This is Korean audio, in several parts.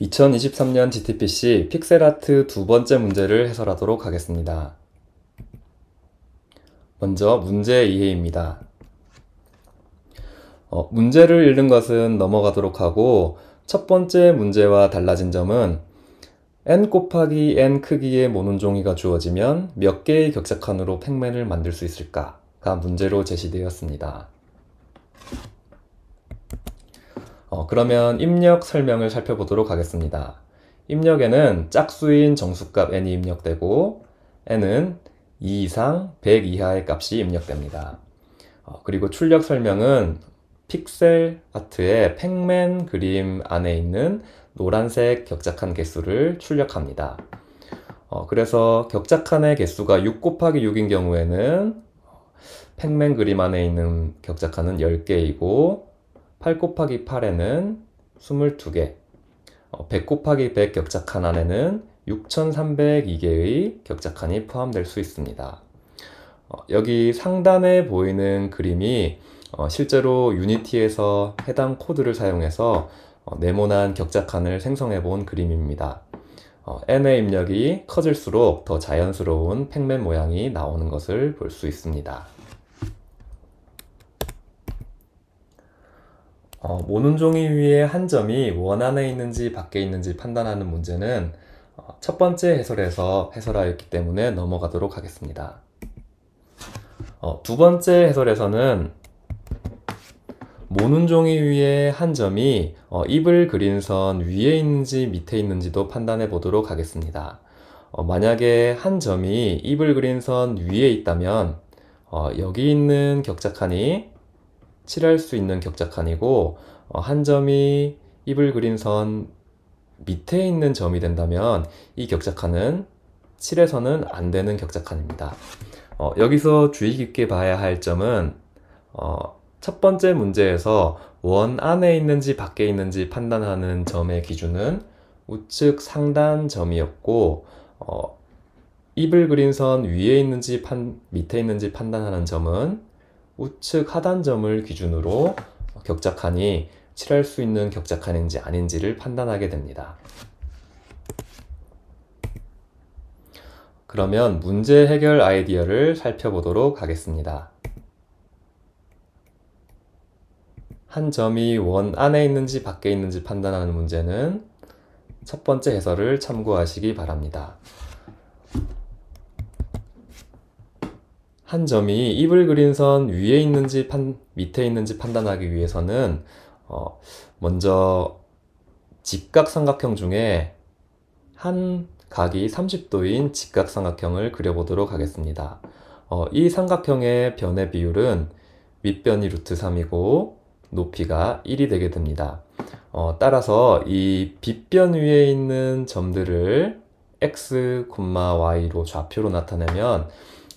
2023년 GTPC 픽셀아트 두 번째 문제를 해설하도록 하겠습니다. 먼저 문제 이해입니다. 문제를 읽는 것은 넘어가도록 하고, 첫 번째 문제와 달라진 점은 n 곱하기 n 크기의 모논종이가 주어지면 몇 개의 격자칸으로 팩맨을 만들 수 있을까가 문제로 제시되었습니다. 그러면 입력 설명을 살펴보도록 하겠습니다. 입력에는 짝수인 정수값 n이 입력되고, n은 2 이상 100 이하의 값이 입력됩니다. 그리고 출력 설명은 픽셀 아트의 팩맨 그림 안에 있는 노란색 격자칸 개수를 출력합니다. 그래서 격자칸의 개수가 6 곱하기 6인 경우에는 팩맨 그림 안에 있는 격자칸은 10개이고, 8 곱하기 8에는 22개, 100 곱하기 100 격자칸 안에는 6302개의 격자칸이 포함될 수 있습니다. 여기 상단에 보이는 그림이 실제로 유니티에서 해당 코드를 사용해서 네모난 격자칸을 생성해 본 그림입니다. n의 입력이 커질수록 더 자연스러운 팩맨 모양이 나오는 것을 볼 수 있습니다. 모논종이 위에 한 점이 원 안에 있는지 밖에 있는지 판단하는 문제는 첫 번째 해설에서 해설하였기 때문에 넘어가도록 하겠습니다. 두 번째 해설에서는 모논종이 위에 한 점이 입을 그린 선 위에 있는지 밑에 있는지도 판단해 보도록 하겠습니다. 만약에 한 점이 입을 그린 선 위에 있다면 여기 있는 격자칸이 칠할 수 있는 격자칸이고, 한 점이 입을 그린 선 밑에 있는 점이 된다면 이 격자칸은 칠해서는 안 되는 격자칸입니다. 여기서 주의 깊게 봐야 할 점은 첫 번째 문제에서 원 안에 있는지 밖에 있는지 판단하는 점의 기준은 우측 상단 점이었고, 입을 그린 선 위에 있는지 밑에 있는지 판단하는 점은 우측 하단 점을 기준으로 격자칸이 칠할 수 있는 격자칸인지 아닌지를 판단하게 됩니다. 그러면 문제 해결 아이디어를 살펴보도록 하겠습니다. 한 점이 원 안에 있는지 밖에 있는지 판단하는 문제는 첫 번째 해설을 참고하시기 바랍니다. 한 점이 입을 그린 선 위에 있는지 밑에 있는지 판단하기 위해서는 먼저 직각삼각형 중에 한 각이 30도인 직각삼각형을 그려보도록 하겠습니다. 이 삼각형의 변의 비율은 윗변이 루트 3이고 높이가 1이 되게 됩니다. 따라서 이 빗변 위에 있는 점들을 x, y로 좌표로 나타내면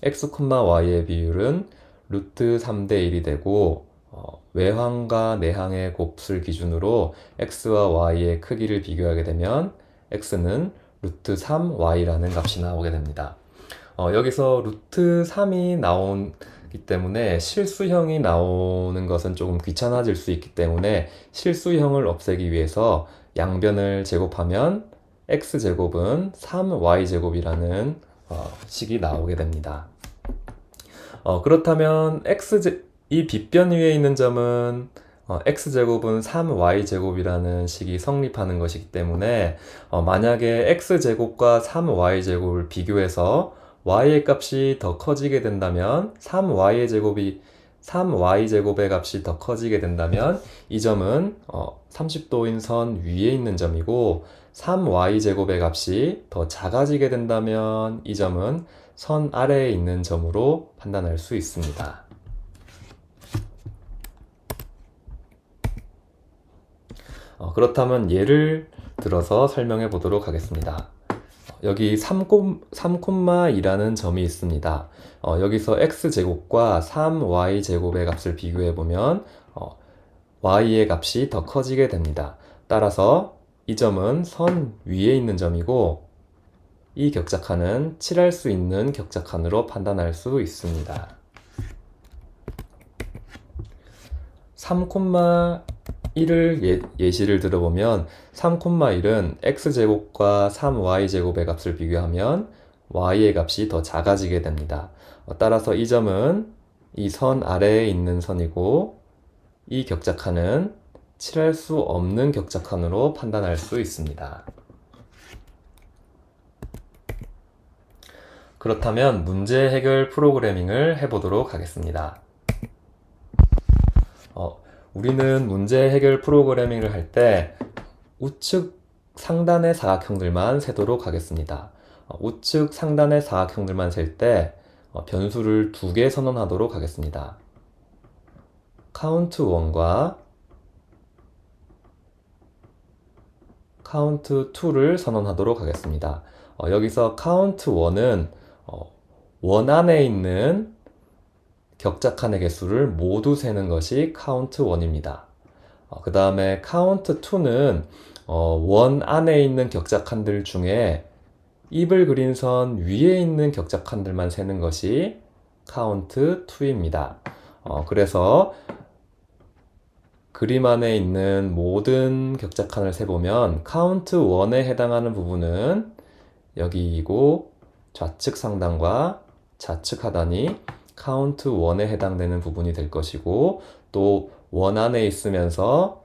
x, y의 비율은 루트 3대 1이 되고, 외항과 내항의 곱을 기준으로 x와 y의 크기를 비교하게 되면 x는 루트 3y라는 값이 나오게 됩니다. 여기서 루트 3이 나오기 때문에 실수형이 나오는 것은 조금 귀찮아질 수 있기 때문에 실수형을 없애기 위해서 양변을 제곱하면 x제곱은 3y제곱이라는 식이 나오게 됩니다. 그렇다면 이 빗변 위에 있는 점은 x제곱은 3y제곱이라는 식이 성립하는 것이기 때문에 만약에 x제곱과 3y제곱을 비교해서 y의 값이 더 커지게 된다면 3y제곱의 값이 더 커지게 된다면 이 점은 30도인 선 위에 있는 점이고, 3y제곱의 값이 더 작아지게 된다면 이 점은 선 아래에 있는 점으로 판단할 수 있습니다. 그렇다면 예를 들어서 설명해 보도록 하겠습니다. 여기 3,2라는 점이 있습니다. 여기서 x제곱과 3y제곱의 값을 비교해 보면 y의 값이 더 커지게 됩니다. 따라서 이 점은 선 위에 있는 점이고, 이 격자칸은 칠할 수 있는 격자칸으로 판단할 수 있습니다. 3,1 1을 예시를 들어보면 3,1은 x제곱과 3y제곱의 값을 비교하면 y의 값이 더 작아지게 됩니다. 따라서 이 점은 이 선 아래에 있는 선이고 이 격자칸은 칠할 수 없는 격자칸으로 판단할 수 있습니다. 그렇다면 문제 해결 프로그래밍을 해보도록 하겠습니다. 우리는 문제 해결 프로그래밍을 할 때 우측 상단의 사각형들만 세도록 하겠습니다. 우측 상단의 사각형들만 셀 때 변수를 2개 선언하도록 하겠습니다. count1과 count2를 선언하도록 하겠습니다. 여기서 count1은 원 안에 있는 격자칸의 개수를 모두 세는 것이 count1입니다. 그 다음에 count2는 원 안에 있는 격자칸들 중에 입을 그린 선 위에 있는 격자칸들만 세는 것이 count2입니다. 그래서 그림 안에 있는 모든 격자칸을 세보면 count1에 해당하는 부분은 여기이고 좌측 상단과 좌측 하단이 count1에 해당되는 부분이 될 것이고 또 원 안에 있으면서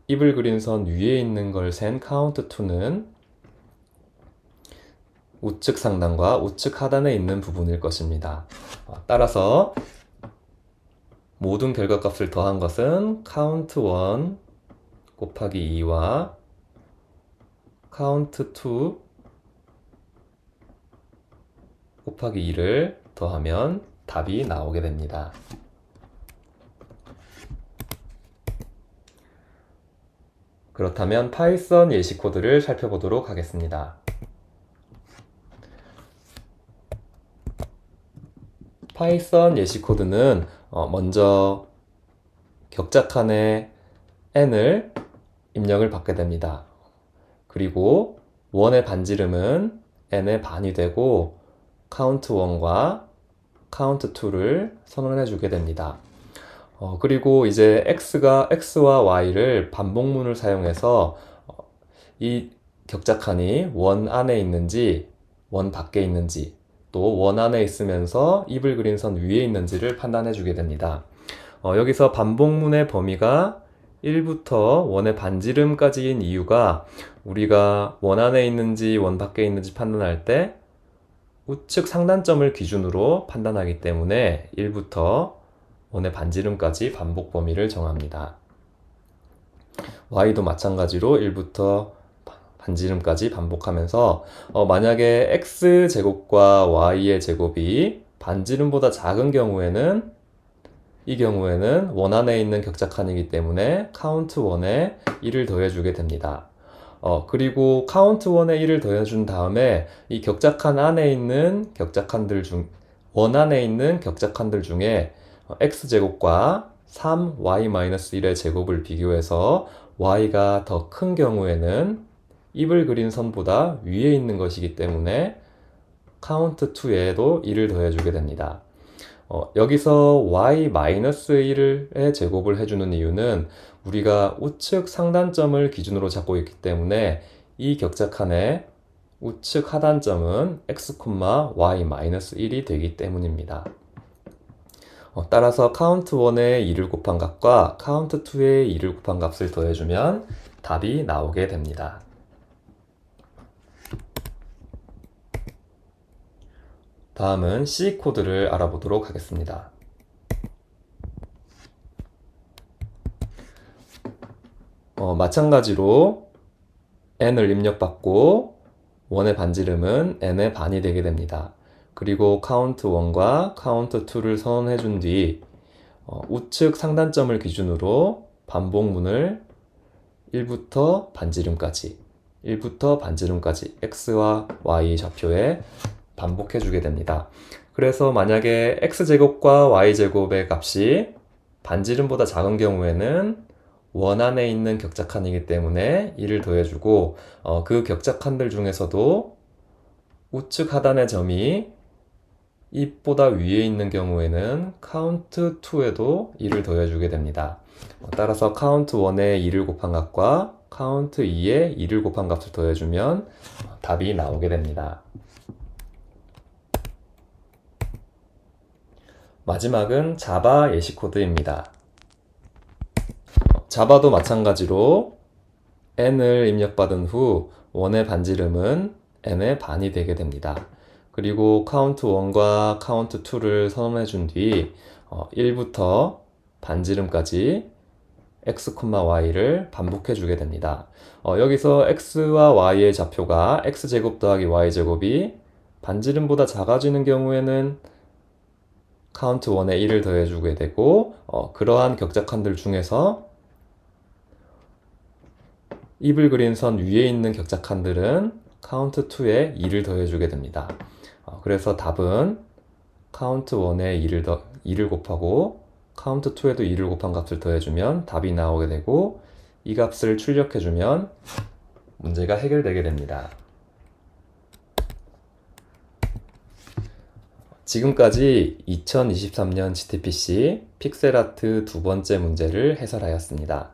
입을 그린 선 위에 있는 걸 센 count2는 우측 상단과 우측 하단에 있는 부분일 것입니다. 따라서 모든 결과값을 더한 것은 count1 곱하기 2와 count2 곱하기 2를 더하면 답이 나오게 됩니다. 그렇다면 파이썬 예시 코드를 살펴보도록 하겠습니다. 파이썬 예시 코드는 먼저 격자칸에 n을 입력을 받게 됩니다. 그리고 원의 반지름은 n의 반이 되고 count1과 count2를 선언해 주게 됩니다. 그리고 이제 x와 y를 반복문을 사용해서 이 격자칸이 원 안에 있는지 원 밖에 있는지 또 원 안에 있으면서 입을 그린 선 위에 있는지를 판단해 주게 됩니다. 여기서 반복문의 범위가 1부터 원의 반지름까지인 이유가 우리가 원 안에 있는지 원 밖에 있는지 판단할 때 우측 상단점을 기준으로 판단하기 때문에 1부터 원의 반지름까지 반복 범위를 정합니다. y도 마찬가지로 1부터 반지름까지 반복하면서 만약에 x제곱과 y의 제곱이 반지름보다 작은 경우에는 이 경우에는 원 안에 있는 격자칸이기 때문에 count1에 1을 더해주게 됩니다. 그리고 count1에 1을 더해준 다음에 이 격자칸 안에 있는 원 안에 있는 격자칸들 중에 x제곱과 3y-1의 제곱을 비교해서 y가 더 큰 경우에는 입을 그린 선보다 위에 있는 것이기 때문에 count2에도 1을 더해주게 됩니다. 여기서 y-1의 제곱을 해주는 이유는 우리가 우측 상단점을 기준으로 잡고 있기 때문에 이 격자칸의 우측 하단점은 x, y-1이 되기 때문입니다. 따라서 count1에 2를 곱한 값과 count2에 2를 곱한 값을 더해주면 답이 나오게 됩니다. 다음은 C 코드를 알아보도록 하겠습니다. 마찬가지로 n을 입력받고 원의 반지름은 n의 반이 되게 됩니다. 그리고 count1과 count2를 선언해 준 뒤 우측 상단점을 기준으로 반복문을 1부터 반지름까지 x와 y 좌표에 반복해 주게 됩니다. 그래서 만약에 x제곱과 y제곱의 값이 반지름보다 작은 경우에는 원 안에 있는 격자칸이기 때문에 1을 더해주고 그 격자칸들 중에서도 우측 하단의 점이 입보다 위에 있는 경우에는 count2에도 1을 더해주게 됩니다. 따라서 count1에 2를 곱한 값과 count2에 2를 곱한 값을 더해주면 답이 나오게 됩니다. 마지막은 자바 예시 코드입니다. 자바도 마찬가지로 n을 입력받은 후 1의 반지름은 n의 반이 되게 됩니다. 그리고 count1과 count2를 선언해 준 뒤 1부터 반지름까지 x, y를 반복해 주게 됩니다. 여기서 x와 y의 좌표가 x제곱 더하기 y제곱이 반지름보다 작아지는 경우에는 count1에 1을 더해주게 되고 그러한 격자칸들 중에서 입을 그린 선 위에 있는 격자칸들은 count2에 2를 더해주게 됩니다. 그래서 답은 count1에 2를 곱하고 count2에도 2를 곱한 값을 더해주면 답이 나오게 되고 이 값을 출력해주면 문제가 해결되게 됩니다. 지금까지 2023년 GTPC 픽셀아트 두 번째 문제를 해설하였습니다.